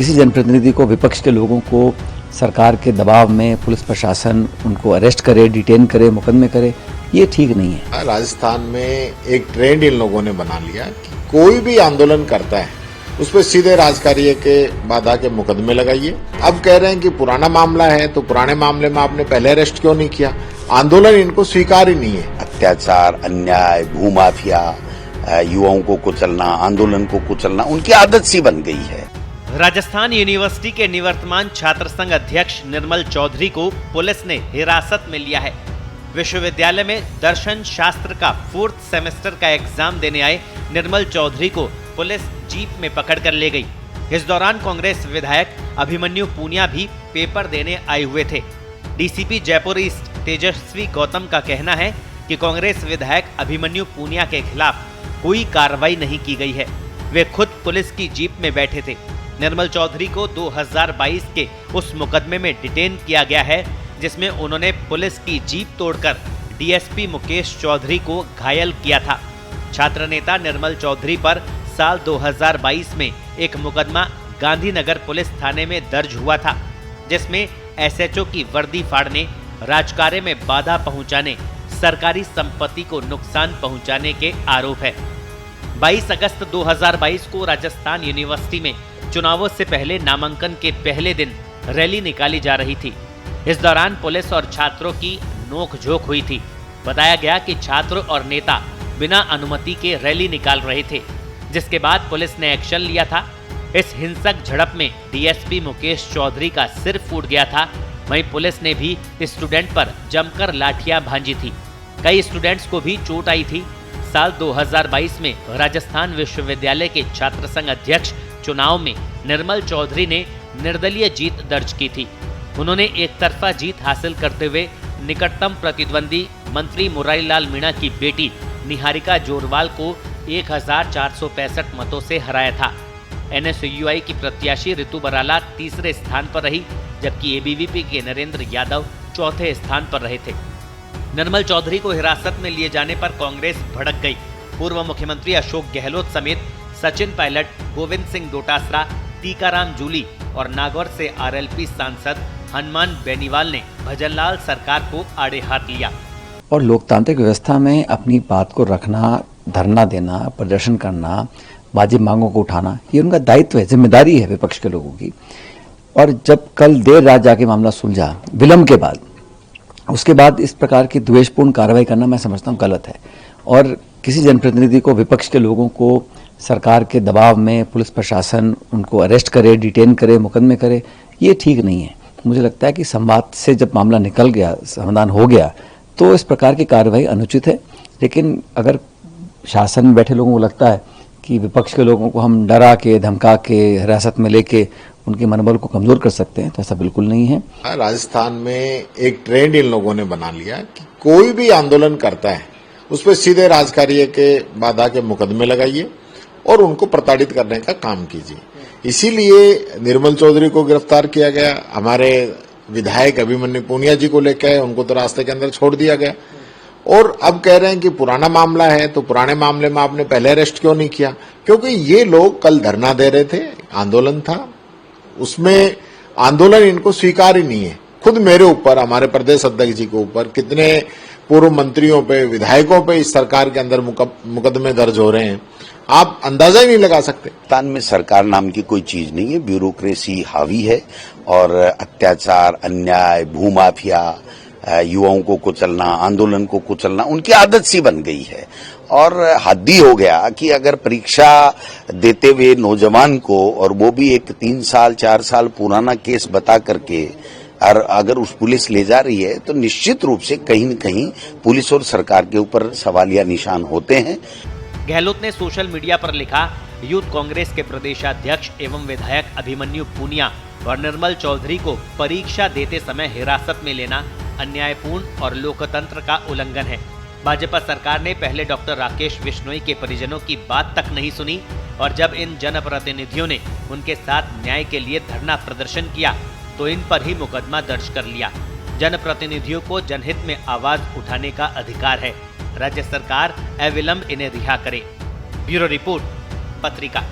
किसी जनप्रतिनिधि को, विपक्ष के लोगों को सरकार के दबाव में पुलिस प्रशासन उनको अरेस्ट करे, डिटेन करे, मुकदमे करे, ये ठीक नहीं है। राजस्थान में एक ट्रेंड इन लोगों ने बना लिया कि कोई भी आंदोलन करता है उस पर सीधे राजकार्य के बाधा के मुकदमे लगाइए। अब कह रहे हैं कि पुराना मामला है तो पुराने मामले में आपने पहले अरेस्ट क्यों नहीं किया। आंदोलन इनको स्वीकार ही नहीं है। अत्याचार, अन्याय, भूमाफिया, युवाओं को कुचलना, आंदोलन को कुचलना उनकी आदत सी बन गई है। राजस्थान यूनिवर्सिटी के निवर्तमान छात्र संघ अध्यक्ष निर्मल चौधरी को पुलिस ने हिरासत में लिया है। विश्वविद्यालय में दर्शन शास्त्र का 4th सेमेस्टर का एग्जाम देने आए निर्मल चौधरी को पुलिस जीप में पकड़कर ले गई। इस दौरान कांग्रेस विधायक अभिमन्यु पूनिया भी पेपर देने आए हुए थे। डीसीपी जयपुर ईस्ट तेजस्वी गौतम का कहना है कि कांग्रेस विधायक अभिमन्यु पूनिया के खिलाफ कोई कार्रवाई नहीं की गई है। वे खुद पुलिस की जीप में बैठे थे। निर्मल चौधरी को 2022 के उस मुकदमे में डिटेन किया गया है जिसमें उन्होंने पुलिस की जीप तोड़कर डीएसपी मुकेश चौधरी को घायल किया था। छात्र नेता निर्मल चौधरी पर साल 2022 में एक मुकदमा गांधीनगर पुलिस थाने में दर्ज हुआ था जिसमें एसएचओ की वर्दी फाड़ने, राजकार्य में बाधा पहुंचाने, सरकारी संपत्ति को नुकसान पहुंचाने के आरोप है। 22 अगस्त 2022 को राजस्थान यूनिवर्सिटी में चुनावों से पहले नामांकन के पहले दिन रैली निकाली जा रही थी। इस दौरान पुलिस और छात्रों की नोकझोंक हुई थी। बताया गया कि छात्र और नेता बिना अनुमति के रैली निकाल रहे थे, जिसके बाद पुलिस ने एक्शन लिया था। इस हिंसक झड़प में डीएसपी मुकेश चौधरी का सिर फूट गया था। वहीं पुलिस ने भी स्टूडेंट पर जमकर लाठियां भांजी थी। कई स्टूडेंट्स को भी चोट आई थी। साल 2022 में राजस्थान विश्वविद्यालय के छात्र संघ अध्यक्ष चुनाव में निर्मल चौधरी ने निर्दलीय जीत दर्ज की थी। उन्होंने एक तरफा जीत हासिल करते हुए निकटतम प्रतिद्वंदी मंत्री मुरारीलाल मीणा की बेटी निहारिका जोरवाल को 1465 मतों से हराया था। एनएसयूआई की प्रत्याशी रितु बराला तीसरे स्थान पर रही, जबकि एबीवीपी के नरेंद्र यादव चौथे स्थान पर रहे थे। निर्मल चौधरी को हिरासत में लिए जाने पर कांग्रेस भड़क गई। पूर्व मुख्यमंत्री अशोक गहलोत समेत सचिन पायलट, गोविंद सिंह डोटासरा, टीकाराम जूली और नागौर से आरएलपी सांसद हनुमान बेनीवाल ने भजनलाल सरकार को आड़े हाथ लिया। और लोकतांत्रिक व्यवस्था में अपनी बात को रखना, धरना देना, प्रदर्शन करना, वाजिब मांगों को उठाना, ये उनका दायित्व है, जिम्मेदारी है विपक्ष के लोगों की। और जब कल देर रात जाके मामला सुलझा, विलंब के बाद, उसके बाद इस प्रकार की द्वेषपूर्ण कार्रवाई करना मैं समझता हूँ गलत है। और किसी जनप्रतिनिधि को, विपक्ष के लोगों को सरकार के दबाव में पुलिस प्रशासन उनको अरेस्ट करे, डिटेन करे, मुकदमे करे, ये ठीक नहीं है। मुझे लगता है कि संवाद से जब मामला निकल गया, समाधान हो गया, तो इस प्रकार की कार्रवाई अनुचित है। लेकिन अगर शासन में बैठे लोगों को लगता है कि विपक्ष के लोगों को हम डरा के, धमका के, हिरासत में लेके उनके मनोबल को कमजोर कर सकते हैं, तो ऐसा बिल्कुल नहीं है। राजस्थान में एक ट्रेंड इन लोगों ने बना लिया कि कोई भी आंदोलन करता है उस पर सीधे राजकार्य के बाधा के मुकदमे लगाइए और उनको प्रताड़ित करने का काम कीजिए। इसीलिए निर्मल चौधरी को गिरफ्तार किया गया। हमारे विधायक अभिमन्यु पूनिया जी को लेकर उनको तो रास्ते के अंदर छोड़ दिया गया। और अब कह रहे हैं कि पुराना मामला है तो पुराने मामले में आपने पहले अरेस्ट क्यों नहीं किया। क्योंकि ये लोग कल धरना दे रहे थे, आंदोलन था, उसमें आंदोलन इनको स्वीकार ही नहीं है। खुद मेरे ऊपर, हमारे प्रदेश अध्यक्ष जी के ऊपर, कितने पूर्व मंत्रियों पे, विधायकों पे इस सरकार के अंदर मुकदमे दर्ज हो रहे हैं, आप अंदाजा ही नहीं लगा सकते। हिंदुस्तान में सरकार नाम की कोई चीज नहीं है, ब्यूरोक्रेसी हावी है और अत्याचार, अन्याय, भूमाफिया, युवाओं को कुचलना, आंदोलन को कुचलना उनकी आदत सी बन गई है। और हद ही हो गया कि अगर परीक्षा देते हुए नौजवान को, और वो भी एक 3 साल 4 साल पुराना केस बता करके, और अगर उस पुलिस ले जा रही है तो निश्चित रूप से कहीं न कहीं पुलिस और सरकार के ऊपर सवालिया निशान होते हैं। गहलोत ने सोशल मीडिया पर लिखा, यूथ कांग्रेस के प्रदेशाध्यक्ष एवं विधायक अभिमन्यु पूनिया और निर्मल चौधरी को परीक्षा देते समय हिरासत में लेना अन्यायपूर्ण और लोकतंत्र का उल्लंघन है। भाजपा सरकार ने पहले डॉक्टर राकेश बिश्नोई के परिजनों की बात तक नहीं सुनी और जब इन जनप्रतिनिधियों ने उनके साथ न्याय के लिए धरना प्रदर्शन किया तो इन पर ही मुकदमा दर्ज कर लिया। जनप्रतिनिधियों को जनहित में आवाज उठाने का अधिकार है। राज्य सरकार अविलंब इन्हें रिहा करे। ब्यूरो रिपोर्ट, पत्रिका।